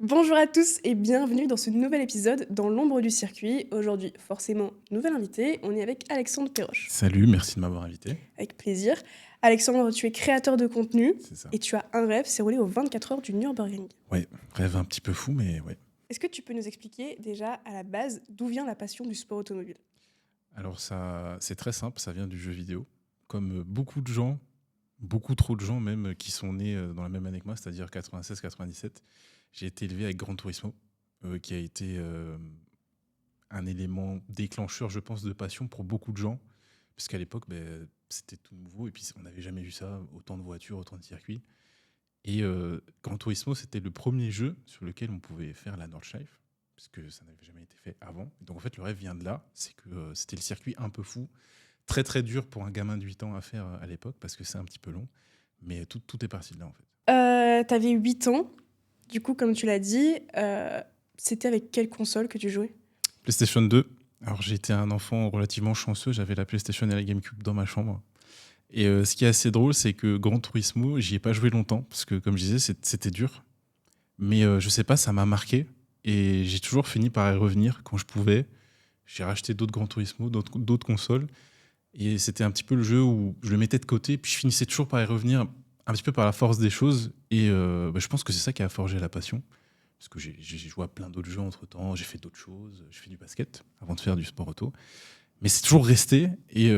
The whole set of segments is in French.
Bonjour à tous et bienvenue dans ce nouvel épisode dans l'ombre du circuit. Aujourd'hui, forcément, nouvel invité, on est avec Alexandre Perroche. Salut, merci de m'avoir invité. Avec plaisir. Alexandre, tu es créateur de contenu C'est ça. et tu as un rêve, c'est rouler aux 24 heures du Nürburgring. Ouais, rêve un petit peu fou, mais ouais. Est-ce que tu peux nous expliquer déjà à la base d'où vient la passion du sport automobile? Alors ça, c'est très simple, ça vient du jeu vidéo. Comme beaucoup de gens, beaucoup trop de gens même, qui sont nés dans la même année que moi, c'est-à-dire 96-97, j'ai été élevé avec Gran Turismo, qui a été un élément déclencheur, je pense, de passion pour beaucoup de gens. Parce qu'à l'époque, c'était tout nouveau et puis on n'avait jamais vu ça, autant de voitures, autant de circuits. Et Gran Turismo, c'était le premier jeu sur lequel on pouvait faire la Nordschleife, parce que ça n'avait jamais été fait avant. Donc en fait, le rêve vient de là, c'est que c'était le circuit un peu fou, très très dur pour un gamin de 8 ans à faire à l'époque, parce que c'est un petit peu long, mais tout est parti de là en fait. T'avais 8 ans, du coup, comme tu l'as dit, c'était avec quelle console que tu jouais? PlayStation 2, alors j'étais un enfant relativement chanceux, j'avais la PlayStation et la GameCube dans ma chambre. Et ce qui est assez drôle, c'est que Gran Turismo, j'y ai pas joué longtemps, parce que comme je disais, c'était dur. Mais je sais pas, ça m'a marqué. Et j'ai toujours fini par y revenir quand je pouvais. J'ai racheté d'autres Gran Turismo, d'autres consoles. Et c'était un petit peu le jeu où je le mettais de côté, puis je finissais toujours par y revenir un petit peu par la force des choses. Et je pense que c'est ça qui a forgé la passion. Parce que j'ai joué à plein d'autres jeux entre-temps, j'ai fait d'autres choses. J'ai fait du basket avant de faire du sport auto. Mais c'est toujours resté. Et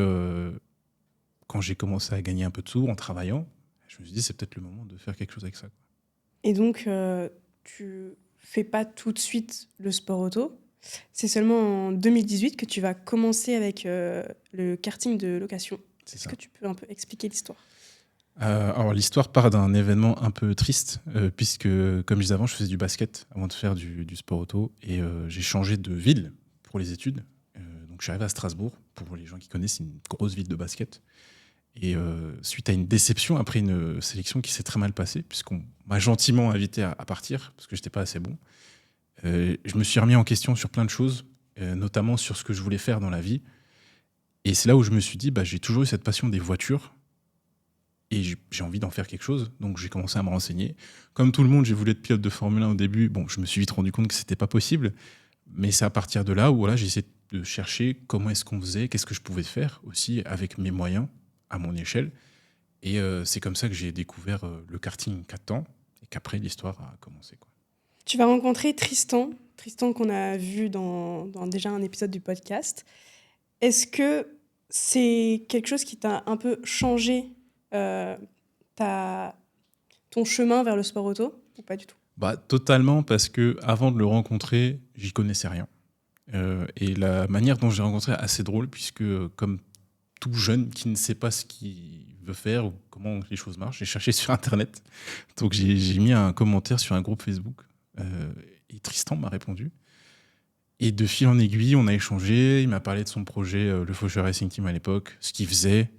quand j'ai commencé à gagner un peu de sous en travaillant, je me suis dit, c'est peut-être le moment de faire quelque chose avec ça. Et donc, tu fais pas tout de suite le sport auto. C'est seulement en 2018 que tu vas commencer avec le karting de location. C'est Est-ce ça. que tu peux un peu expliquer l'histoire? Alors l'histoire part d'un événement un peu triste, puisque comme je disais avant, je faisais du basket avant de faire du sport auto, et j'ai changé de ville pour les études. Donc je suis arrivé à Strasbourg, pour les gens qui connaissent, c'est une grosse ville de basket. Et suite à une déception, après une sélection qui s'est très mal passée, puisqu'on m'a gentiment invité à partir, parce que j'étais pas assez bon, je me suis remis en question sur plein de choses, notamment sur ce que je voulais faire dans la vie. Et c'est là où je me suis dit, j'ai toujours eu cette passion des voitures, et j'ai envie d'en faire quelque chose. Donc j'ai commencé à me renseigner. Comme tout le monde, j'ai voulu être pilote de Formule 1 au début. Bon, je me suis vite rendu compte que c'était pas possible. Mais c'est à partir de là où voilà, j'ai essayé de chercher comment est-ce qu'on faisait, qu'est-ce que je pouvais faire aussi avec mes moyens, à mon échelle. Et c'est comme ça que j'ai découvert le karting 4 ans, et qu'après l'histoire a commencé, quoi. Tu vas rencontrer Tristan, Tristan qu'on a vu dans déjà un épisode du podcast. Est-ce que c'est quelque chose qui t'a un peu changé euh, ta, ton chemin vers le sport auto ou pas du tout? Totalement, parce que avant de le rencontrer, j'y connaissais rien. Et la manière dont j'ai rencontré est assez drôle, puisque comme tout jeune qui ne sait pas ce qu'il veut faire ou comment les choses marchent, j'ai cherché sur Internet. Donc j'ai mis un commentaire sur un groupe Facebook, et Tristan m'a répondu. Et de fil en aiguille, on a échangé. Il m'a parlé de son projet, le Faucheur Racing Team à l'époque, ce qu'il faisait,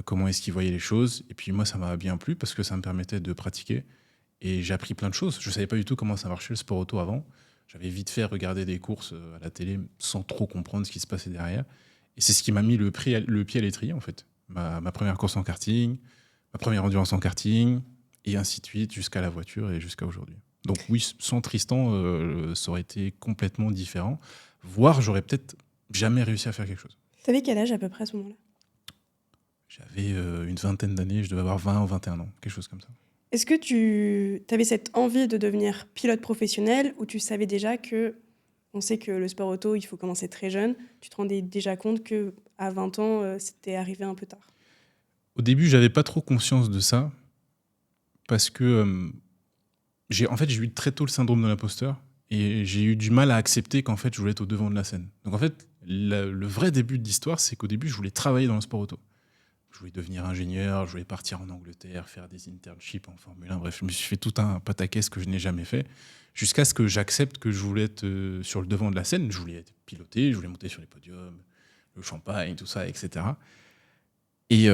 comment est-ce qu'il voyait les choses. Et puis moi, ça m'a bien plu parce que ça me permettait de pratiquer. Et j'ai appris plein de choses. Je ne savais pas du tout comment ça marchait le sport auto avant. J'avais vite fait regarder des courses à la télé sans trop comprendre ce qui se passait derrière. Et c'est ce qui m'a mis le pied à l'étrier, en fait. Ma première course en karting, ma première endurance en karting, et ainsi de suite, jusqu'à la voiture et jusqu'à aujourd'hui. Donc oui, sans Tristan, ça aurait été complètement différent. Voire, j'aurais peut-être jamais réussi à faire quelque chose. T'avais quel âge à peu près à ce moment-là? J'avais une vingtaine d'années, je devais avoir 20 ou 21 ans, quelque chose comme ça. Est-ce que tu avais cette envie de devenir pilote professionnel ou tu savais déjà que, on sait que le sport auto, il faut commencer très jeune, tu te rendais déjà compte que à 20 ans, c'était arrivé un peu tard? Au début, j'avais pas trop conscience de ça, parce que j'ai eu très tôt le syndrome de l'imposteur, et j'ai eu du mal à accepter qu'en fait je voulais être au devant de la scène. Donc en fait, le vrai début de l'histoire, c'est qu'au début, je voulais travailler dans le sport auto. Je voulais devenir ingénieur, je voulais partir en Angleterre, faire des internships en Formule 1. Bref, je me suis fait tout un pataquès que je n'ai jamais fait, jusqu'à ce que j'accepte que je voulais être sur le devant de la scène. Je voulais être piloté, je voulais monter sur les podiums, le champagne, tout ça, etc. Et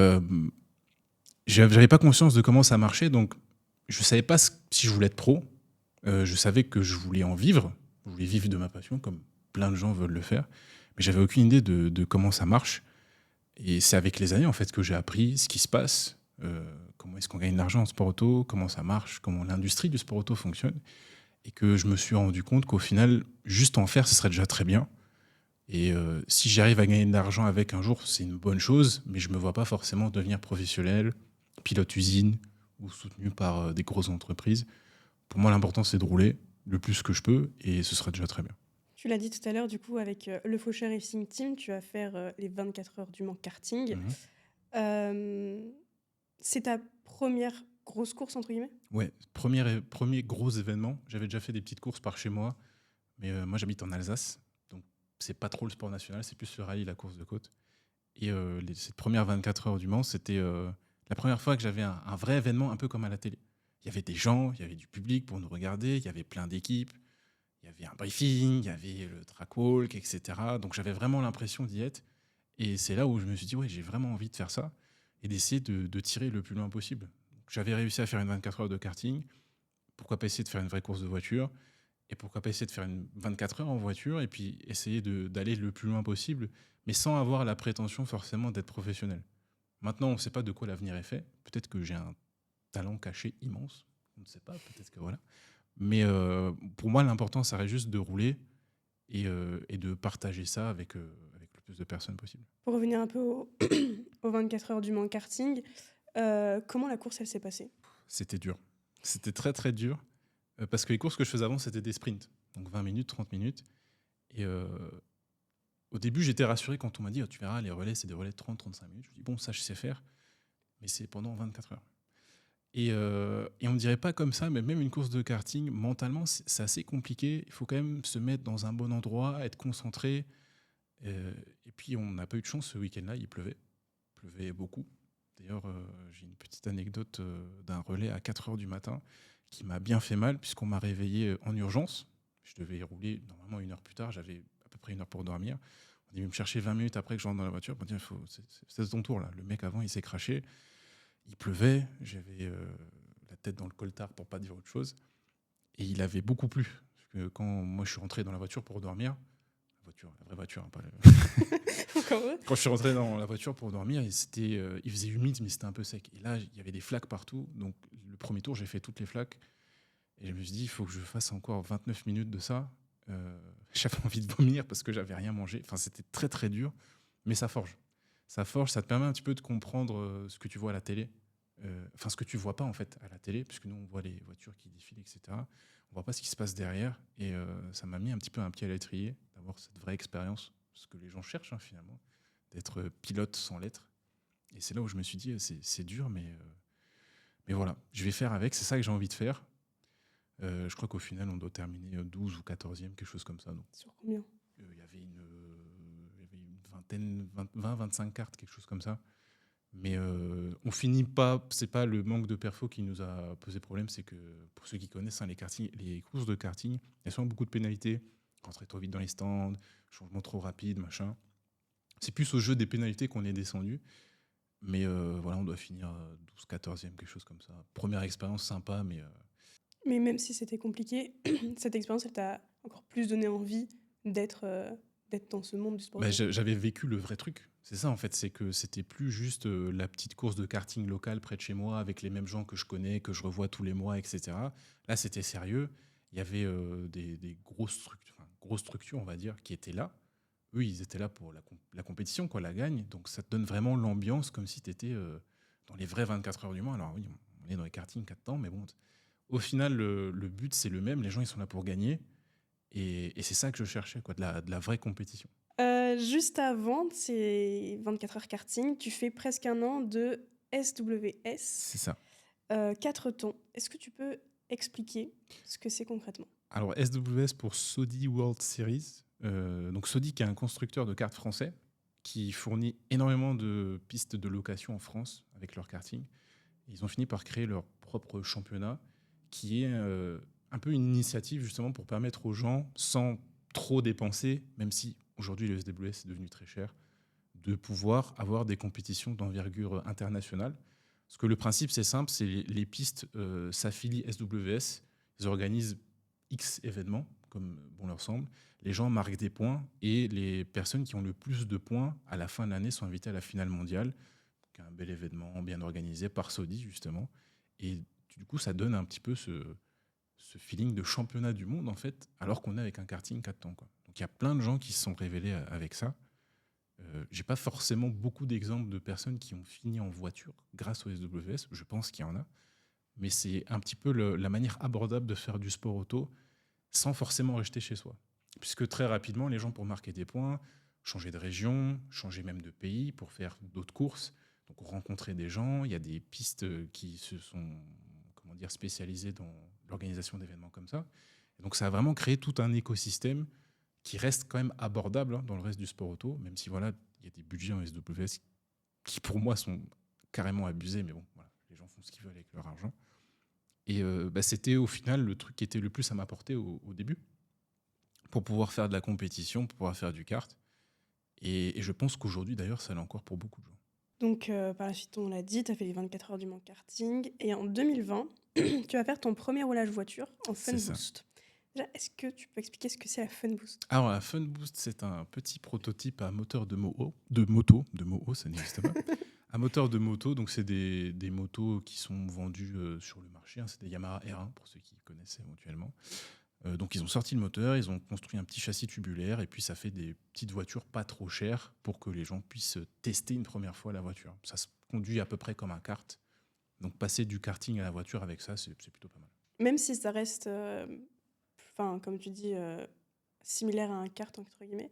j'avais pas conscience de comment ça marchait, donc je savais pas si je voulais être pro. Je savais que je voulais en vivre, je voulais vivre de ma passion, comme plein de gens veulent le faire, mais j'avais aucune idée de comment ça marche. Et c'est avec les années, en fait, que j'ai appris ce qui se passe, comment est-ce qu'on gagne de l'argent en sport auto, comment ça marche, comment l'industrie du sport auto fonctionne. et que je me suis rendu compte qu'au final, juste en faire, ce serait déjà très bien. Et si j'arrive à gagner de l'argent avec un jour, c'est une bonne chose, mais je ne me vois pas forcément devenir professionnel, pilote usine ou soutenu par des grosses entreprises. Pour moi, l'important, c'est de rouler le plus que je peux et ce sera déjà très bien. Tu l'as dit tout à l'heure, du coup, avec le Faucheur Racing Team, tu vas faire les 24 heures du Mans karting. Mhm. C'est ta première grosse course, entre guillemets? Ouais, premier gros événement. J'avais déjà fait des petites courses par chez moi, mais moi, j'habite en Alsace, donc c'est pas trop le sport national, c'est plus le rallye, la course de côte. Et cette première 24 heures du Mans, c'était la première fois que j'avais un vrai événement, un peu comme à la télé. Il y avait des gens, il y avait du public pour nous regarder, il y avait plein d'équipes, il y avait un briefing, il y avait le track walk, etc. Donc j'avais vraiment l'impression d'y être. Et c'est là où je me suis dit, ouais, j'ai vraiment envie de faire ça et d'essayer de tirer le plus loin possible. Donc, j'avais réussi à faire une 24 heures de karting. Pourquoi pas essayer de faire une vraie course de voiture? Et pourquoi pas essayer de faire une 24 heures en voiture et puis essayer d'aller le plus loin possible, mais sans avoir la prétention forcément d'être professionnel. Maintenant, on ne sait pas de quoi l'avenir est fait. Peut-être que j'ai un talent caché immense. On ne sait pas, peut-être que voilà. Mais pour moi, l'important, ça reste juste de rouler et de partager ça avec le plus de personnes possible. Pour revenir un peu aux 24 heures du Mans karting, comment la course, elle s'est passée? C'était dur. C'était très, très dur. Parce que les courses que je faisais avant, c'était des sprints. Donc 20 minutes, 30 minutes. Et au début, j'étais rassuré quand on m'a dit, oh, tu verras, les relais, c'est des relais de 30-35 minutes. Je me dis, bon, ça, je sais faire, mais c'est pendant 24 heures. Et on ne dirait pas comme ça, mais même une course de karting, mentalement, c'est assez compliqué. Il faut quand même se mettre dans un bon endroit, être concentré. Et puis, on n'a pas eu de chance ce week-end-là, il pleuvait. Il pleuvait beaucoup. D'ailleurs, j'ai une petite anecdote d'un relais à 4 heures du matin qui m'a bien fait mal, puisqu'on m'a réveillé en urgence. Je devais rouler normalement 1 heure plus tard, j'avais à peu près 1 heure pour dormir. On est venu me chercher 20 minutes après que je rentre dans la voiture pour dire c'est ton tour là. Le mec avant, il s'est craché. Il pleuvait, j'avais la tête dans le coltard pour pas dire autre chose. Et il avait beaucoup plu. Parce que quand moi je suis rentré dans la voiture pour dormir, la vraie voiture, hein, pas le... Encore eux. Quand je suis rentré dans la voiture pour dormir, il faisait humide, mais c'était un peu sec. Et là, il y avait des flaques partout. Donc le premier tour, j'ai fait toutes les flaques. Et je me suis dit, il faut que je fasse encore 29 minutes de ça. J'avais envie de vomir parce que j'avais rien mangé. Enfin, c'était très, très dur. Mais ça forge. Ça forge, ça te permet un petit peu de comprendre ce que tu vois à la télé. Enfin, ce que tu vois pas en fait à la télé, puisque nous, on voit les voitures qui défilent, etc. On voit pas ce qui se passe derrière. Et ça m'a mis un petit peu un pied à l'étrier d'avoir cette vraie expérience. Ce que les gens cherchent hein, finalement, d'être pilote sans l'être. Et c'est là où je me suis dit, c'est dur, mais voilà, je vais faire avec. C'est ça que j'ai envie de faire. Je crois qu'au final, on doit terminer 12 ou 14e, quelque chose comme ça. Donc, Sur combien? il y avait une vingtaine, 20-25 cartes, quelque chose comme ça. Mais on finit pas, c'est pas le manque de perfo qui nous a posé problème, c'est que pour ceux qui connaissent hein, les courses de karting, il y a souvent beaucoup de pénalités, rentrer trop vite dans les stands, changement trop rapide, machin. C'est plus au jeu des pénalités qu'on est descendu. Mais voilà, on doit finir 12, 14e, quelque chose comme ça. Première expérience sympa, mais... Mais même si c'était compliqué, cette expérience, elle t'a encore plus donné envie d'être dans ce monde du sport. Bah, j'avais vécu le vrai truc. C'est ça, en fait. C'est que c'était plus juste la petite course de karting locale près de chez moi avec les mêmes gens que je connais, que je revois tous les mois, etc. Là, c'était sérieux. Il y avait des grosses structures, on va dire, qui étaient là. Eux, ils étaient là pour la compétition, quoi, la gagne. Donc, ça te donne vraiment l'ambiance comme si tu étais dans les vrais 24 heures du mois. Alors, oui, on est dans les kartings 4 temps, mais bon, au final, le but, c'est le même. Les gens, ils sont là pour gagner. Et c'est ça que je cherchais, quoi, de la vraie compétition. Juste avant ces 24 heures karting, tu fais presque 1 an de SWS. C'est ça. 4 temps. Est-ce que tu peux expliquer ce que c'est concrètement? Alors, SWS pour Sodi World Series. Donc, Sodi, qui est un constructeur de karts français, qui fournit énormément de pistes de location en France avec leur karting. Ils ont fini par créer leur propre championnat, qui est un peu une initiative justement pour permettre aux gens, sans trop dépenser, même si aujourd'hui le SWS est devenu très cher, de pouvoir avoir des compétitions d'envergure internationale. Parce que le principe, c'est simple, c'est les pistes s'affilient SWS, ils organisent X événements, comme bon leur semble. Les gens marquent des points et les personnes qui ont le plus de points à la fin de l'année sont invitées à la finale mondiale, qui est un bel événement bien organisé par Sodi, justement. Et du coup, ça donne un petit peu ce feeling de championnat du monde, en fait, alors qu'on est avec un karting 4 temps, quoi. Donc il y a plein de gens qui se sont révélés avec ça. J'ai pas forcément beaucoup d'exemples de personnes qui ont fini en voiture grâce au SWS. Je pense qu'il y en a. Mais c'est un petit peu la manière abordable de faire du sport auto sans forcément rester chez soi. Puisque très rapidement, les gens, pour marquer des points, changer de région, changer même de pays pour faire d'autres courses. Donc rencontrer des gens. Il y a des pistes qui se sont spécialisées dans l'organisation d'événements comme ça. Et donc ça a vraiment créé tout un écosystème qui reste quand même abordable, hein, dans le reste du sport auto, même si voilà, il y a des budgets en SWS qui pour moi sont carrément abusés, mais bon, voilà, les gens font ce qu'ils veulent avec leur argent. Et c'était au final le truc qui était le plus à m'apporter au début, pour pouvoir faire de la compétition, pour pouvoir faire du kart. Et je pense qu'aujourd'hui d'ailleurs ça l'est encore pour beaucoup de gens. Donc, par la suite, on l'a dit, tu as fait les 24 heures du Mans Karting. Et en 2020, tu vas faire ton premier roulage voiture en Fun C'est ça. Boost. Déjà, est-ce que tu peux expliquer ce que c'est la Fun Boost? Alors la Fun Boost, c'est un petit prototype à moteur de moto, ça n'existe pas. À moteur de moto, donc c'est des motos qui sont vendues sur le marché, hein, c'est des Yamaha R1 pour ceux qui connaissent éventuellement. Donc ils ont sorti le moteur, ils ont construit un petit châssis tubulaire et puis ça fait des petites voitures pas trop chères pour que les gens puissent tester une première fois la voiture. Ça se conduit à peu près comme un kart. Donc passer du karting à la voiture avec ça, c'est plutôt pas mal. Même si ça reste, comme tu dis, similaire à un kart, entre guillemets,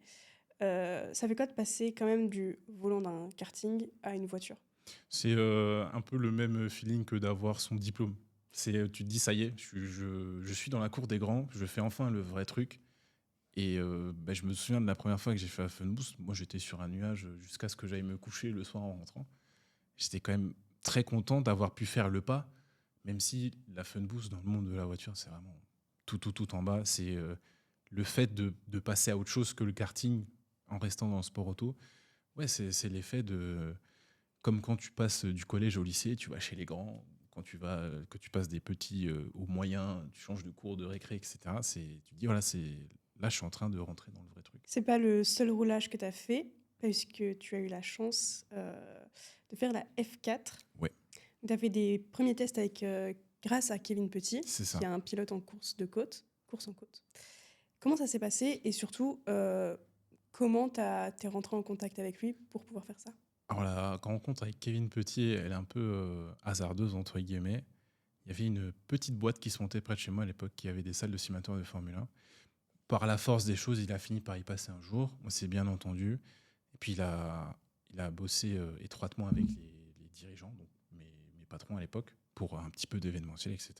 ça fait quoi de passer quand même du volant d'un karting à une voiture? C'est un peu le même feeling que d'avoir son diplôme. Tu te dis, ça y est, je suis dans la cour des grands, je fais enfin le vrai truc. Et je me souviens de la première fois que j'ai fait la Fun Boost. Moi, j'étais sur un nuage jusqu'à ce que j'aille me coucher le soir en rentrant. J'étais quand même très content d'avoir pu faire le pas, même si la Fun Boost dans le monde de la voiture, c'est vraiment tout en bas. C'est le fait de passer à autre chose que le karting en restant dans le sport auto. Ouais, c'est l'effet de... Comme quand tu passes du collège au lycée, tu vas chez les grands, que tu passes des petits aux moyens, tu changes de cours de récré, etc. Tu te dis, voilà, là, je suis en train de rentrer dans le vrai truc. C'est pas le seul roulage que tu as fait, puisque tu as eu la chance de faire la F4. Ouais. Tu as fait des premiers tests grâce à Kevin Petit, C'est ça. qui est un pilote en course en côte. Comment ça s'est passé et surtout, comment t'es rentré en contact avec lui pour pouvoir faire ça? Alors la rencontre avec Kevin Petit, elle est un peu hasardeuse, entre guillemets. Il y avait une petite boîte qui se montait près de chez moi à l'époque qui avait des salles de simulateurs de Formule 1. Par la force des choses, il a fini par y passer un jour. On s'est bien entendu. Et puis il a bossé étroitement avec les dirigeants, donc mes patrons à l'époque, pour un petit peu d'événementiel, etc.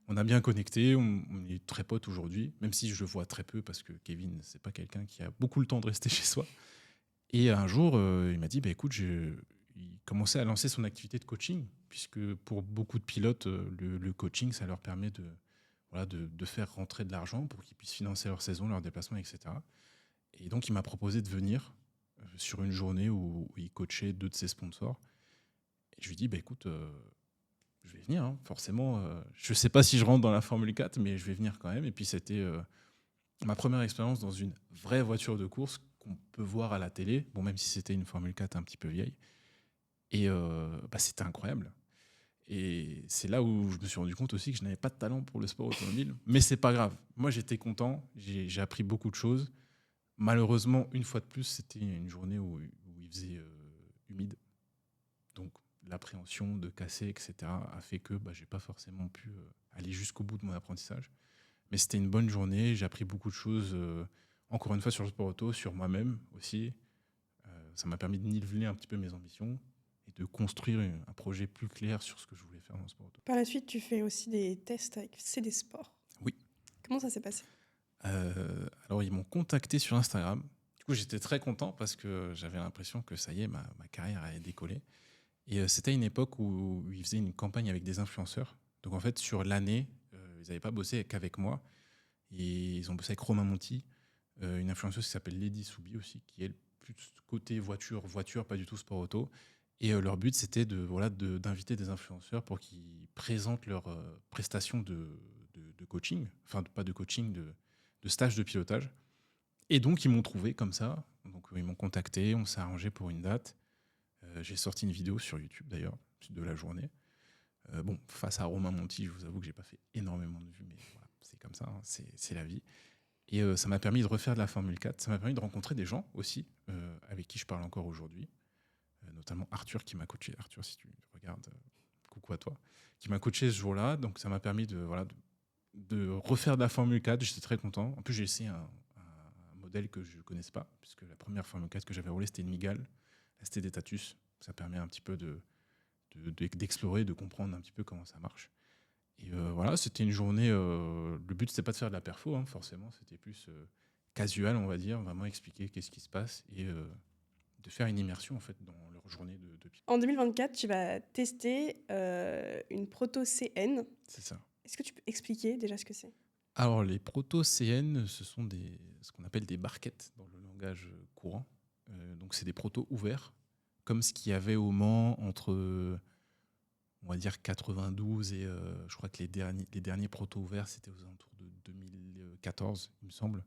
On a bien connecté, on est très potes aujourd'hui, même si je le vois très peu parce que Kevin, c'est pas quelqu'un qui a beaucoup le temps de rester chez soi. Et un jour, il m'a dit, écoute, il commençait à lancer son activité de coaching, puisque pour beaucoup de pilotes, le coaching, ça leur permet de faire rentrer de l'argent pour qu'ils puissent financer leur saison, leurs déplacements, etc. Et donc, il m'a proposé de venir sur une journée où il coachait 2 de ses sponsors. Et je lui ai dit, écoute, je vais venir, hein, forcément. Je ne sais pas si je rentre dans la Formule 4, mais je vais venir quand même. Et puis, c'était ma première expérience dans une vraie voiture de course qu'on peut voir à la télé, bon, même si c'était une Formule 4 un petit peu vieille. Et c'était incroyable. Et c'est là où je me suis rendu compte aussi que je n'avais pas de talent pour le sport automobile. Mais c'est pas grave. Moi, j'étais content. J'ai appris beaucoup de choses. Malheureusement, une fois de plus, c'était une journée où il faisait humide. Donc, l'appréhension de casser, etc., a fait que j'ai pas forcément pu aller jusqu'au bout de mon apprentissage. Mais c'était une bonne journée. J'ai appris beaucoup de choses, encore une fois, sur le sport auto, sur moi-même aussi. Ça m'a permis de niveler un petit peu mes ambitions et de construire un projet plus clair sur ce que je voulais faire dans le sport auto. Par la suite, tu fais aussi des tests avec CD Sport. Oui. Comment ça s'est passé? Alors, ils m'ont contacté sur Instagram. Du coup, j'étais très content parce que j'avais l'impression que ça y est, ma carrière allait décoller. Et c'était une époque où ils faisaient une campagne avec des influenceurs. Donc, en fait, sur l'année, ils n'avaient pas bossé qu'avec moi. Et ils ont bossé avec Romain Monti, une influenceuse qui s'appelle Lady Soubi aussi, qui est plus côté voiture, pas du tout sport auto. Et leur but, c'était d'inviter des influenceurs pour qu'ils présentent leurs prestations de coaching, enfin pas de coaching, de stage de pilotage. Et donc, ils m'ont trouvé comme ça. Donc, ils m'ont contacté, on s'est arrangé pour une date. J'ai sorti une vidéo sur YouTube, d'ailleurs, de la journée. Bon, face à Romain Monti, je vous avoue que j'ai pas fait énormément de vues, mais voilà, c'est comme ça, hein, c'est la vie. Et ça m'a permis de refaire de la Formule 4. Ça m'a permis de rencontrer des gens aussi, avec qui je parle encore aujourd'hui, notamment Arthur qui m'a coaché. Arthur, si tu regardes, coucou à toi, qui m'a coaché ce jour-là. Donc ça m'a permis de refaire de la Formule 4. J'étais très content. En plus, j'ai essayé un modèle que je ne connaissais pas, puisque la première Formule 4 que j'avais roulée, c'était une Migale. Là, c'était des Tatus. Ça permet un petit peu d'explorer, de comprendre un petit peu comment ça marche. Et voilà, c'était une journée. Le but, c'était pas de faire de la perfo, hein, forcément. C'était plus casual, on va dire, vraiment expliquer qu'est-ce qui se passe et de faire une immersion en fait dans leur journée de pilote. En 2024, tu vas tester une Proto CN. C'est ça. Est-ce que tu peux expliquer déjà ce que c'est? Alors, les proto-CN, ce sont ce qu'on appelle des barquettes dans le langage courant. Donc, c'est des protos ouverts, comme ce qu'il y avait au Mans entre, on va dire, 92 et je crois que les derniers protos ouverts, c'était aux alentours de 2014, il me semble.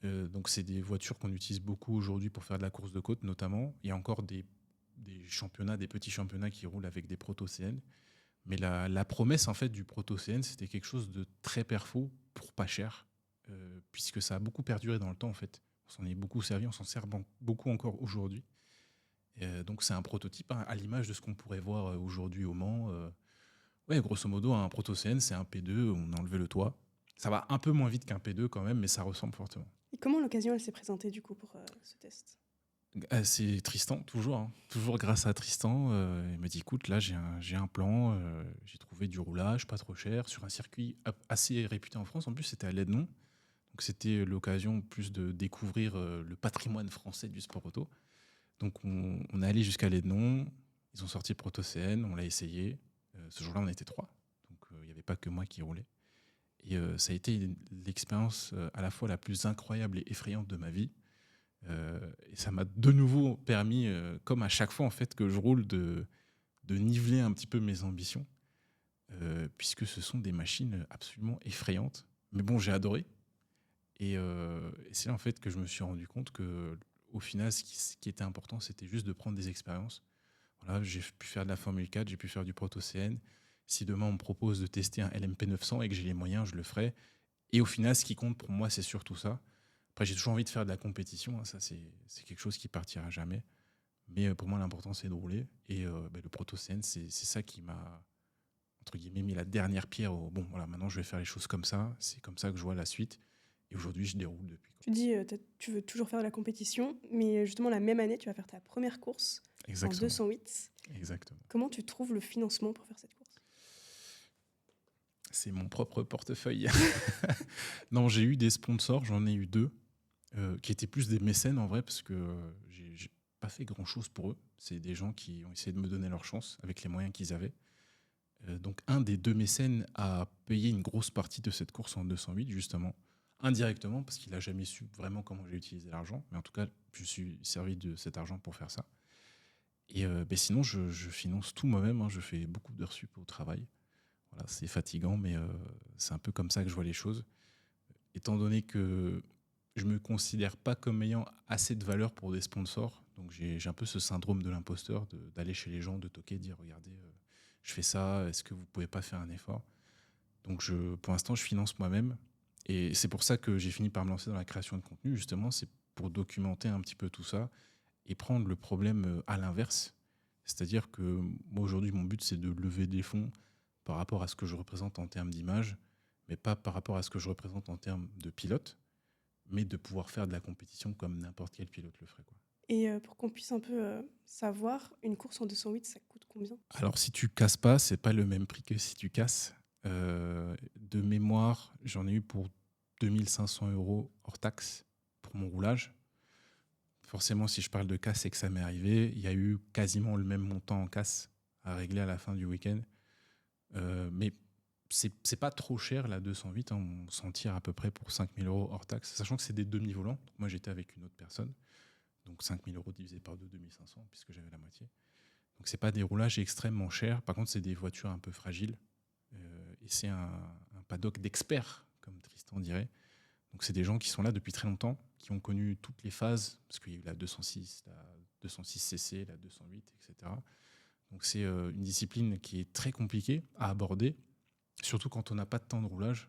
Donc, c'est des voitures qu'on utilise beaucoup aujourd'hui pour faire de la course de côte, notamment. Il y a encore des championnats, des petits championnats qui roulent avec des proto-CN. Mais la promesse en fait du proto-CN, c'était quelque chose de très perfo pour pas cher, puisque ça a beaucoup perduré dans le temps en fait. On s'en est beaucoup servi, on s'en sert beaucoup encore aujourd'hui. Donc c'est un prototype hein, à l'image de ce qu'on pourrait voir aujourd'hui au Mans. Ouais, grosso modo, un proto-CN, c'est un P2, on a enlevé le toit. Ça va un peu moins vite qu'un P2 quand même, mais ça ressemble fortement. Et comment l'occasion elle s'est présentée du coup pour ce test? C'est Tristan, toujours. Hein. Toujours grâce à Tristan. Il me dit écoute, là, j'ai un plan. J'ai trouvé du roulage, pas trop cher, sur un circuit assez réputé en France. En plus, c'était à Lédenon. Donc, c'était l'occasion plus de découvrir le patrimoine français du sport auto. Donc, on est allé jusqu'à Lédenon. Ils ont sorti le Proto CN. On l'a essayé. Ce jour-là, on était 3. Donc, il n'y avait pas que moi qui roulais. Et ça a été l'expérience à la fois la plus incroyable et effrayante de ma vie. Et ça m'a de nouveau permis, comme à chaque fois en fait que je roule, de niveler un petit peu mes ambitions, puisque ce sont des machines absolument effrayantes. Mais bon, j'ai adoré. Et c'est là en fait que je me suis rendu compte que, au final, ce qui était important, c'était juste de prendre des expériences. Voilà, j'ai pu faire de la Formule 4, j'ai pu faire du Proto-CN. Si demain on me propose de tester un LMP 900 et que j'ai les moyens, je le ferai. Et au final, ce qui compte pour moi, c'est surtout ça. Après, j'ai toujours envie de faire de la compétition, hein, ça c'est quelque chose qui partira jamais. Mais pour moi, l'important, c'est de rouler. Et le Proto-CN, c'est ça qui m'a, entre guillemets, mis la dernière pierre. Bon, voilà, maintenant, je vais faire les choses comme ça. C'est comme ça que je vois la suite. Et aujourd'hui, je déroule depuis. Tu dis tu veux toujours faire de la compétition, mais justement, la même année, tu vas faire ta première course Exactement. en 208. Exactement. Comment tu trouves le financement pour faire cette course? C'est mon propre portefeuille. Non, j'ai eu des sponsors, j'en ai eu 2, qui étaient plus des mécènes en vrai, parce que j'ai pas fait grand-chose pour eux. C'est des gens qui ont essayé de me donner leur chance avec les moyens qu'ils avaient. Donc un des 2 mécènes a payé une grosse partie de cette course en 208, justement, indirectement, parce qu'il n'a jamais su vraiment comment j'ai utilisé l'argent. Mais en tout cas, je suis servi de cet argent pour faire ça. Et sinon, je finance tout moi-même. Hein. Je fais beaucoup d'heures sup au travail. Voilà, c'est fatigant, mais c'est un peu comme ça que je vois les choses. Étant donné que je me considère pas comme ayant assez de valeur pour des sponsors, donc j'ai un peu ce syndrome de l'imposteur, d'aller chez les gens, de toquer, de dire regardez, je fais ça, est-ce que vous pouvez pas faire un effort? Donc pour l'instant, je finance moi-même. Et c'est pour ça que j'ai fini par me lancer dans la création de contenu, justement, c'est pour documenter un petit peu tout ça et prendre le problème à l'inverse. C'est-à-dire que moi, aujourd'hui, mon but, c'est de lever des fonds par rapport à ce que je représente en termes d'image, mais pas par rapport à ce que je représente en termes de pilote, mais de pouvoir faire de la compétition comme n'importe quel pilote le ferait, quoi. Et pour qu'on puisse un peu savoir, une course en 208, ça coûte combien? Alors, si tu casses pas, c'est pas le même prix que si tu casses. De mémoire, j'en ai eu pour 2500 € hors taxe pour mon roulage. Forcément, si je parle de casse, c'est que ça m'est arrivé. Il y a eu quasiment le même montant en casse à régler à la fin du week-end. Mais c'est pas trop cher, la 208. Hein, on s'en tire à peu près pour 5000 € hors taxe, sachant que c'est des demi-volants. Donc moi, j'étais avec une autre personne. Donc 5000 € divisé par 2, 2500, puisque j'avais la moitié. Donc c'est pas des roulages extrêmement chers. Par contre, c'est des voitures un peu fragiles. Et c'est un paddock d'experts, comme Tristan dirait. Donc c'est des gens qui sont là depuis très longtemps, qui ont connu toutes les phases, parce qu'il y a eu la 206, la 206 cc, la 208, etc. Donc c'est une discipline qui est très compliquée à aborder, surtout quand on n'a pas de temps de roulage,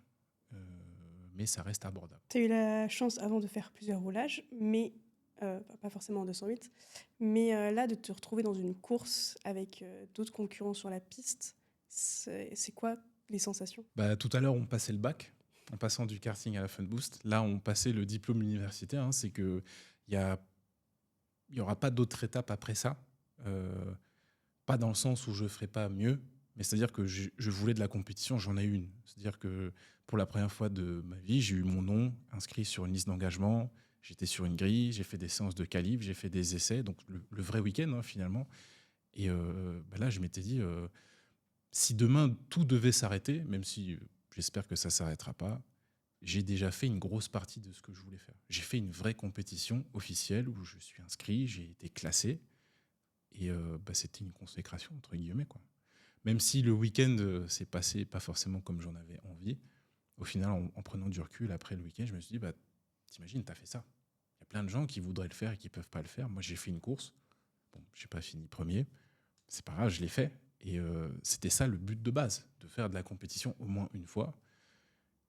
mais ça reste abordable. Tu as eu la chance avant de faire plusieurs roulages, mais pas forcément en 208, mais là de te retrouver dans une course avec d'autres concurrents sur la piste, c'est quoi les sensations? Tout à l'heure, on passait le bac, en passant du karting à la Fun Boost. Là, on passait le diplôme universitaire. Hein, c'est qu'il n'y aura pas d'autre étape après ça. Pas dans le sens où je ne ferai pas mieux, mais c'est-à-dire que je voulais de la compétition, j'en ai une. C'est-à-dire que pour la première fois de ma vie, j'ai eu mon nom inscrit sur une liste d'engagement, j'étais sur une grille, j'ai fait des séances de qualif, j'ai fait des essais, donc le vrai week-end hein, finalement. Et là, je m'étais dit, si demain tout devait s'arrêter, même si j'espère que ça ne s'arrêtera pas, j'ai déjà fait une grosse partie de ce que je voulais faire. J'ai fait une vraie compétition officielle où je suis inscrit, j'ai été classé. Et c'était une consécration, entre guillemets. Quoi. Même si le week-end s'est passé pas forcément comme j'en avais envie, au final, en prenant du recul, après le week-end, je me suis dit, t'imagines, t'as fait ça. Il y a plein de gens qui voudraient le faire et qui peuvent pas le faire. Moi, j'ai fait une course. Bon, j'ai pas fini premier. C'est pas grave, je l'ai fait. Et c'était ça le but de base, de faire de la compétition au moins une fois.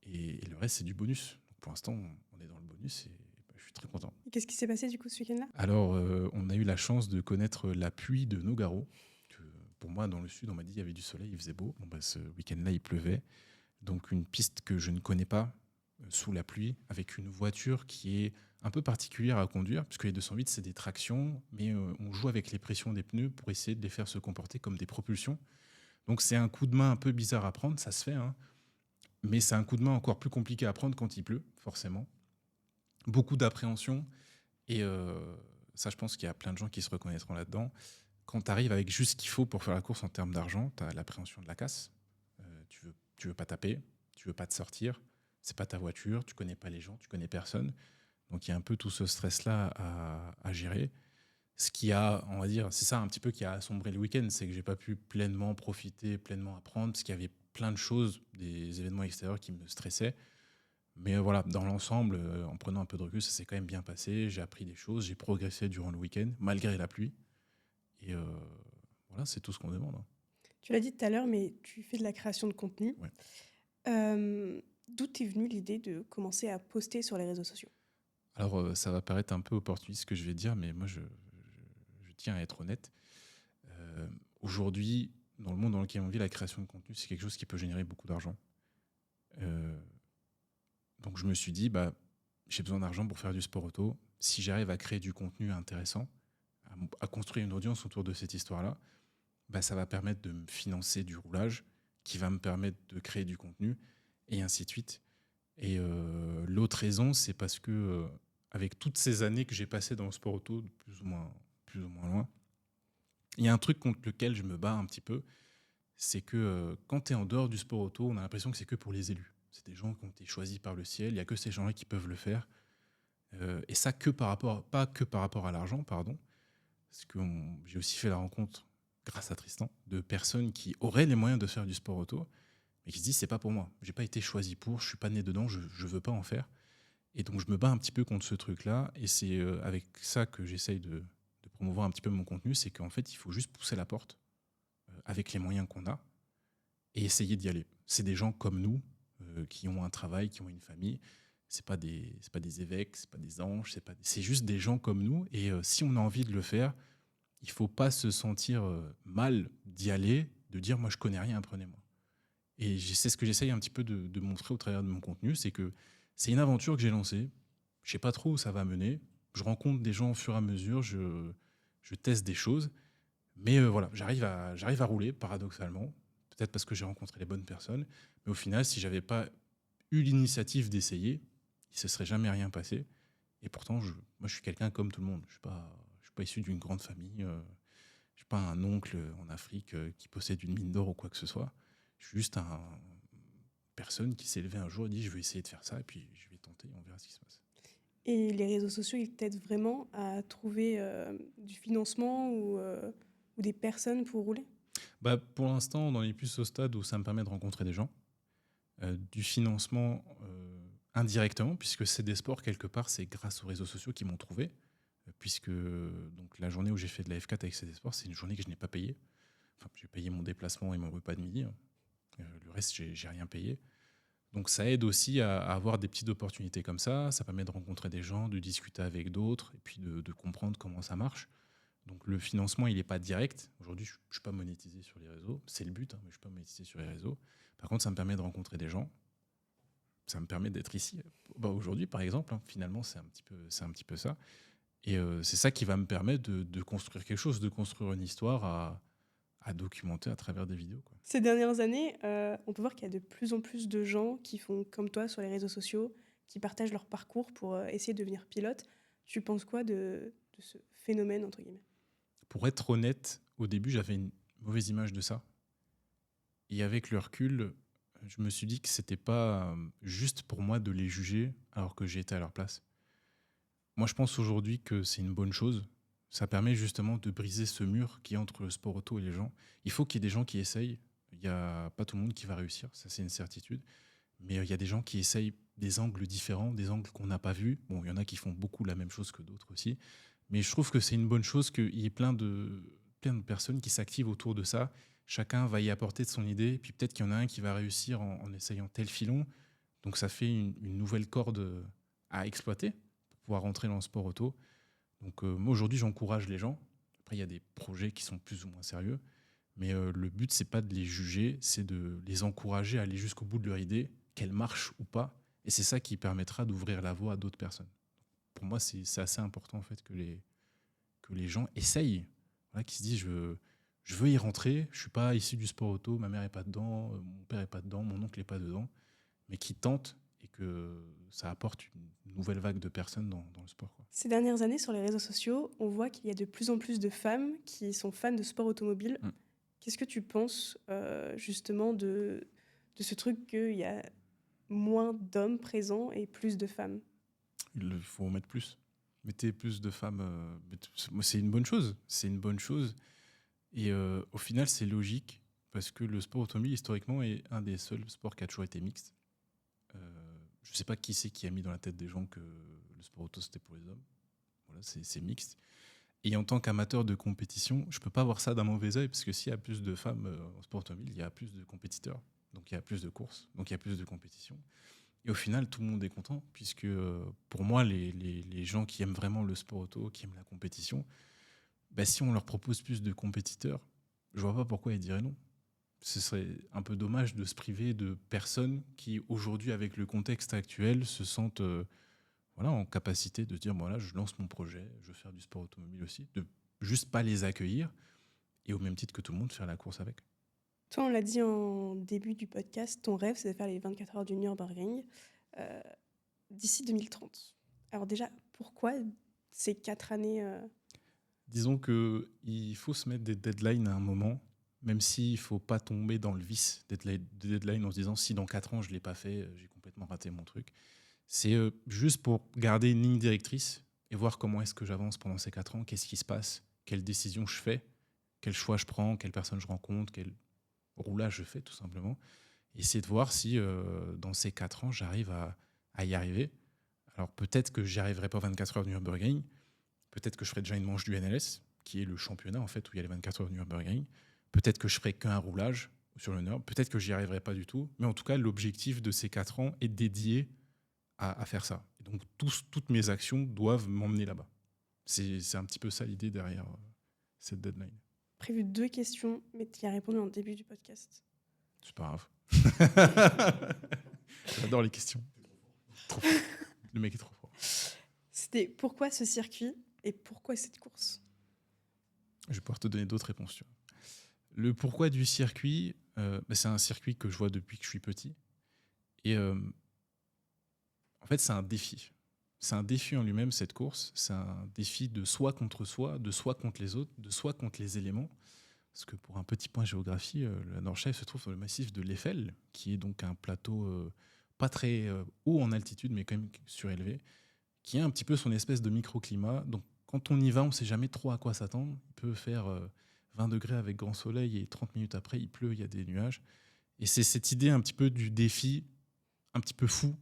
Et le reste, c'est du bonus. Donc, pour l'instant, on est dans le bonus et je suis très content. Et qu'est-ce qui s'est passé du coup ce week-end-là? Alors, on a eu la chance de connaître la pluie de Nogaro. Pour moi, dans le sud, on m'a dit qu'il y avait du soleil, il faisait beau. Ce week-end-là, il pleuvait. Donc, une piste que je ne connais pas, sous la pluie, avec une voiture qui est un peu particulière à conduire, puisque les 208, c'est des tractions, mais on joue avec les pressions des pneus pour essayer de les faire se comporter comme des propulsions. Donc, c'est un coup de main un peu bizarre à prendre, ça se fait, hein, mais c'est un coup de main encore plus compliqué à prendre quand il pleut, forcément. Beaucoup d'appréhension, et ça, je pense qu'il y a plein de gens qui se reconnaîtront là-dedans. Quand tu arrives avec juste ce qu'il faut pour faire la course en termes d'argent, tu as l'appréhension de la casse. Tu veux pas taper, tu veux pas te sortir, c'est pas ta voiture, tu connais pas les gens, tu connais personne. Donc il y a un peu tout ce stress-là à gérer. Ce qui a, on va dire, c'est ça un petit peu qui a assombré le week-end, c'est que j'ai pas pu pleinement profiter, pleinement apprendre, parce qu'il y avait plein de choses, des événements extérieurs qui me stressaient. Mais voilà, dans l'ensemble, en prenant un peu de recul, ça s'est quand même bien passé. J'ai appris des choses, j'ai progressé durant le week-end, malgré la pluie. Et voilà, c'est tout ce qu'on demande. Hein. Tu l'as dit tout à l'heure, mais tu fais de la création de contenu. Ouais. D'où t'est venue l'idée de commencer à poster sur les réseaux sociaux? Alors, ça va paraître un peu opportuniste ce que je vais dire, mais moi, je tiens à être honnête. Aujourd'hui, dans le monde dans lequel on vit, la création de contenu, c'est quelque chose qui peut générer beaucoup d'argent. Donc, je me suis dit, j'ai besoin d'argent pour faire du sport auto. Si j'arrive à créer du contenu intéressant, à construire une audience autour de cette histoire-là, ça va permettre de me financer du roulage, qui va me permettre de créer du contenu, et ainsi de suite. Et l'autre raison, c'est parce que avec toutes ces années que j'ai passées dans le sport auto, de plus ou moins loin, il y a un truc contre lequel je me bats un petit peu, c'est que quand tu es en dehors du sport auto, on a l'impression que c'est que pour les élus. C'est des gens qui ont été choisis par le ciel, il n'y a que ces gens-là qui peuvent le faire. Et ça, pas que par rapport à l'argent, pardon, parce que j'ai aussi fait la rencontre, grâce à Tristan, de personnes qui auraient les moyens de faire du sport auto, mais qui se disent c'est pas pour moi. J'ai pas été choisi pour, je suis pas né dedans, je veux pas en faire. Et donc je me bats un petit peu contre ce truc-là, et c'est avec ça que j'essaye de promouvoir un petit peu mon contenu, c'est qu'en fait il faut juste pousser la porte avec les moyens qu'on a et essayer d'y aller. C'est des gens comme nous qui ont un travail, qui ont une famille. C'est pas des évêques, c'est pas des anges, c'est juste des gens comme nous. Et si on a envie de le faire, il faut pas se sentir mal d'y aller, de dire moi je connais rien, apprenez-moi. Et c'est ce que j'essaye un petit peu de montrer au travers de mon contenu, c'est que c'est une aventure que j'ai lancée. Je sais pas trop où ça va mener. Je rencontre des gens au fur et à mesure, je teste des choses. Mais voilà, j'arrive à rouler, paradoxalement. Peut-être parce que j'ai rencontré les bonnes personnes. Mais au final, si j'avais pas eu l'initiative d'essayer, il se serait jamais rien passé. Et pourtant, moi, je suis quelqu'un comme tout le monde. Je suis pas issu d'une grande famille. Je suis pas un oncle en Afrique qui possède une mine d'or ou quoi que ce soit. Je suis juste une personne qui s'est levée un jour et dit je vais essayer de faire ça et puis je vais tenter, on verra ce qui se passe. Et les réseaux sociaux, ils t'aident vraiment à trouver du financement ou des personnes pour rouler? Pour l'instant, on en est plus au stade où ça me permet de rencontrer des gens. Du financement indirectement, puisque c'est des sports, quelque part, c'est grâce aux réseaux sociaux qu'ils m'ont trouvé. Puisque donc, la journée où j'ai fait de la F4 avec CD Sports, c'est une journée que je n'ai pas payée. Enfin, j'ai payé mon déplacement et mon repas de midi. Le reste, j'ai rien payé. Donc ça aide aussi à avoir des petites opportunités comme ça. Ça permet de rencontrer des gens, de discuter avec d'autres et puis de comprendre comment ça marche. Donc le financement, il n'est pas direct. Aujourd'hui, je ne suis pas monétisé sur les réseaux. C'est le but, mais je ne suis pas monétisé sur les réseaux. Par contre, ça me permet de rencontrer des gens. Ça me permet d'être ici. Aujourd'hui, par exemple, finalement, c'est un petit peu ça. Et c'est ça qui va me permettre de construire quelque chose, de construire une histoire à documenter à travers des vidéos, quoi. Ces dernières années, on peut voir qu'il y a de plus en plus de gens qui font comme toi sur les réseaux sociaux, qui partagent leur parcours pour essayer de devenir pilote. Tu penses quoi de ce phénomène, entre guillemets? Pour être honnête, au début, j'avais une mauvaise image de ça. Et avec le recul, je me suis dit que c'était pas juste pour moi de les juger alors que j'étais à leur place. Moi, je pense aujourd'hui que c'est une bonne chose. Ça permet justement de briser ce mur qui est entre le sport auto et les gens. Il faut qu'il y ait des gens qui essayent. Il n'y a pas tout le monde qui va réussir, ça c'est une certitude. Mais il y a des gens qui essayent des angles différents, des angles qu'on n'a pas vus. Bon, il y en a qui font beaucoup la même chose que d'autres aussi. Mais je trouve que c'est une bonne chose qu'il y ait plein de personnes qui s'activent autour de ça. Chacun va y apporter de son idée. Puis peut-être qu'il y en a un qui va réussir en essayant tel filon. Donc ça fait une nouvelle corde à exploiter pour pouvoir rentrer dans le sport auto. Donc moi aujourd'hui j'encourage les gens. Après il y a des projets qui sont plus ou moins sérieux. Mais le but c'est pas de les juger, c'est de les encourager à aller jusqu'au bout de leur idée, qu'elle marche ou pas. Et c'est ça qui permettra d'ouvrir la voie à d'autres personnes. Pour moi c'est assez important en fait que les gens essayent, voilà, qu'ils se disent je veux y rentrer, je suis pas issu du sport auto, ma mère est pas dedans, mon père est pas dedans, mon oncle est pas dedans, mais qui tentent et que ça apporte une nouvelle vague de personnes dans le sport, quoi. Ces dernières années, sur les réseaux sociaux, on voit qu'il y a de plus en plus de femmes qui sont fans de sport automobile. Qu'est-ce que tu penses justement de ce truc qu'il y a moins d'hommes présents et plus de femmes? Il faut en mettre plus. Mettez plus de femmes. C'est une bonne chose. C'est une bonne chose. Et au final, c'est logique parce que le sport automobile, historiquement, est un des seuls sports qui a toujours été mixte. Je ne sais pas qui c'est qui a mis dans la tête des gens que le sport auto, c'était pour les hommes. Voilà, c'est mixte. Et en tant qu'amateur de compétition, je ne peux pas voir ça d'un mauvais œil parce que s'il y a plus de femmes en sport automobile, il y a plus de compétiteurs. Donc il y a plus de courses, donc il y a plus de compétition. Et au final, tout le monde est content, puisque pour moi, les gens qui aiment vraiment le sport auto, qui aiment la compétition, bah, si on leur propose plus de compétiteurs, je vois pas pourquoi ils diraient non. Ce serait un peu dommage de se priver de personnes qui, aujourd'hui, avec le contexte actuel, se sentent en capacité de dire voilà, je lance mon projet, je veux faire du sport automobile aussi, de juste pas les accueillir, et au même titre que tout le monde, faire la course avec. Toi, on l'a dit en début du podcast, ton rêve, c'est de faire les 24 heures du Nürburgring d'ici 2030. Alors déjà, pourquoi ces 4 années Disons qu'il faut se mettre des deadlines à un moment, même s'il ne faut pas tomber dans le vice des deadlines en se disant si dans 4 ans je ne l'ai pas fait, j'ai complètement raté mon truc. C'est juste pour garder une ligne directrice et voir comment est-ce que j'avance pendant ces 4 ans, qu'est-ce qui se passe, quelles décisions je fais, quels choix je prends, quelles personnes je rencontre, quel roulage je fais tout simplement. Et essayer de voir si dans ces 4 ans j'arrive à y arriver. Alors peut-être que j'y arriverai pas 24 heures du Nürburgring, peut-être que je ferai déjà une manche du NLS, qui est le championnat en fait où il y a les 24 heures du Nürburgring. Peut-être que je ferai qu'un roulage sur le Nürburgring. Peut-être que j'y arriverai pas du tout. Mais en tout cas, l'objectif de ces 4 ans est dédié à faire ça. Et donc, toutes mes actions doivent m'emmener là-bas. C'est un petit peu ça l'idée derrière cette deadline. Prévu 2 questions, mais tu y as répondu en début du podcast. C'est pas grave. J'adore les questions. Trop fort. Le mec est trop fort. C'était pourquoi ce circuit et pourquoi cette course? Je vais pouvoir te donner d'autres réponses. Tu vois. Le pourquoi du circuit, c'est un circuit que je vois depuis que je suis petit. Et en fait, c'est un défi. C'est un défi en lui-même, cette course. C'est un défi de soi contre soi, de soi contre les autres, de soi contre les éléments. Parce que pour un petit point géographie, la Nordschleife se trouve dans le massif de l'Eifel, qui est donc un plateau pas très haut en altitude, mais quand même surélevé, qui a un petit peu son espèce de microclimat. Donc quand on y va, on ne sait jamais trop à quoi s'attendre. Il peut faire 20 degrés avec grand soleil et 30 minutes après, il pleut, il y a des nuages. Et c'est cette idée un petit peu du défi, un petit peu fou.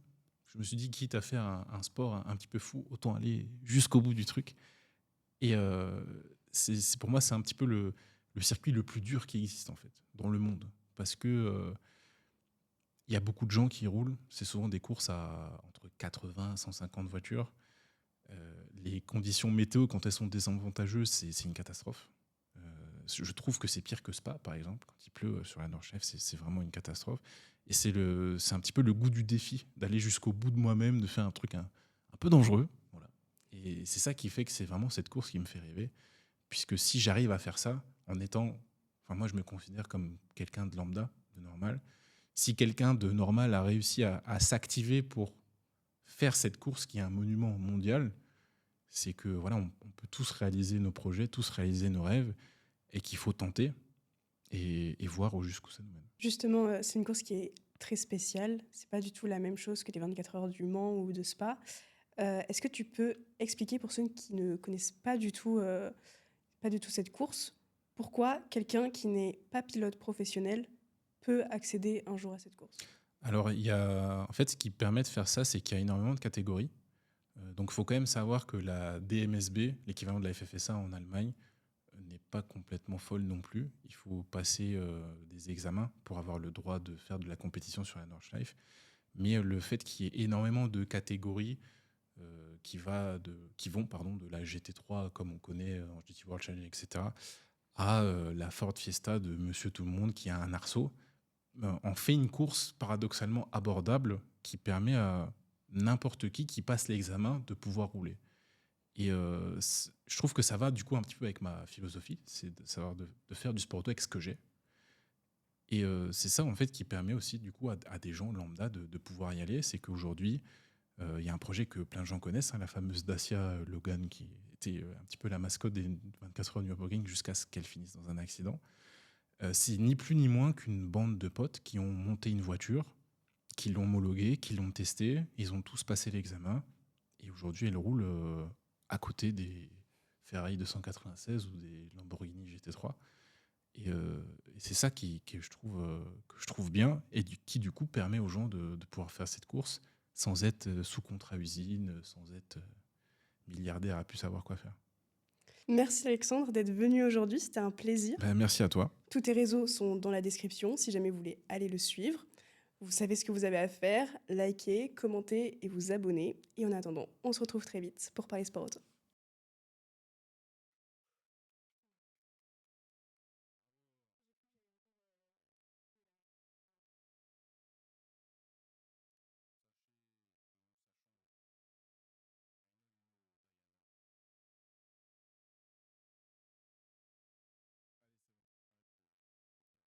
Je me suis dit, quitte à faire un sport un petit peu fou, autant aller jusqu'au bout du truc. Et pour moi, c'est un petit peu le circuit le plus dur qui existe en fait dans le monde, parce que il y a beaucoup de gens qui roulent. C'est souvent des courses à entre 80 et 150 voitures. Les conditions météo, quand elles sont désavantageuses, c'est une catastrophe. Je trouve que c'est pire que Spa, par exemple. Quand il pleut sur la Nordschleife, c'est vraiment une catastrophe. Et c'est un petit peu le goût du défi, d'aller jusqu'au bout de moi-même, de faire un truc un peu dangereux. Voilà. Et c'est ça qui fait que c'est vraiment cette course qui me fait rêver. Puisque si j'arrive à faire ça, en étant... Enfin, moi, je me considère comme quelqu'un de lambda, de normal. Si quelqu'un de normal a réussi à s'activer pour faire cette course qui est un monument mondial, c'est que voilà, on peut tous réaliser nos projets, tous réaliser nos rêves, et qu'il faut tenter et voir jusqu'où ça nous mène. Justement, c'est une course qui est très spéciale. C'est pas du tout la même chose que les 24 heures du Mans ou de Spa. Est-ce que tu peux expliquer pour ceux qui ne connaissent pas du tout cette course, pourquoi quelqu'un qui n'est pas pilote professionnel peut accéder un jour à cette course? Alors, en fait, ce qui permet de faire ça, c'est qu'il y a énormément de catégories. Donc, il faut quand même savoir que la DMSB, l'équivalent de la FFSA en Allemagne, n'est pas complètement folle non plus. Il faut passer des examens pour avoir le droit de faire de la compétition sur la Nordschleife. Mais le fait qu'il y ait énormément de catégories qui vont de la GT3, comme on connaît en GT World Challenge, etc., à la Ford Fiesta de Monsieur Tout-le-Monde qui a un arceau, en fait une course paradoxalement abordable qui permet à n'importe qui passe l'examen de pouvoir rouler. Et je trouve que ça va du coup un petit peu avec ma philosophie, c'est de savoir de faire du sport auto avec ce que j'ai. Et c'est ça en fait qui permet aussi du coup à des gens lambda de pouvoir y aller. C'est qu'aujourd'hui, il y a un projet que plein de gens connaissent, hein, la fameuse Dacia Logan qui était un petit peu la mascotte des 24 heures de Nürburgring jusqu'à ce qu'elle finisse dans un accident. C'est ni plus ni moins qu'une bande de potes qui ont monté une voiture, qui l'ont homologuée, qui l'ont testée, ils ont tous passé l'examen et aujourd'hui elle roule à côté des Ferrari 296 ou des Lamborghini GT3. Et c'est ça que je trouve bien et qui du coup permet aux gens de pouvoir faire cette course sans être sous contrat usine, sans être milliardaire à plus savoir quoi faire. Merci Alexandre d'être venu aujourd'hui, c'était un plaisir. Ben, merci à toi. Tous tes réseaux sont dans la description si jamais vous voulez aller le suivre. Vous savez ce que vous avez à faire, likez, commentez et vous abonner. Et en attendant, on se retrouve très vite pour parler sport auto.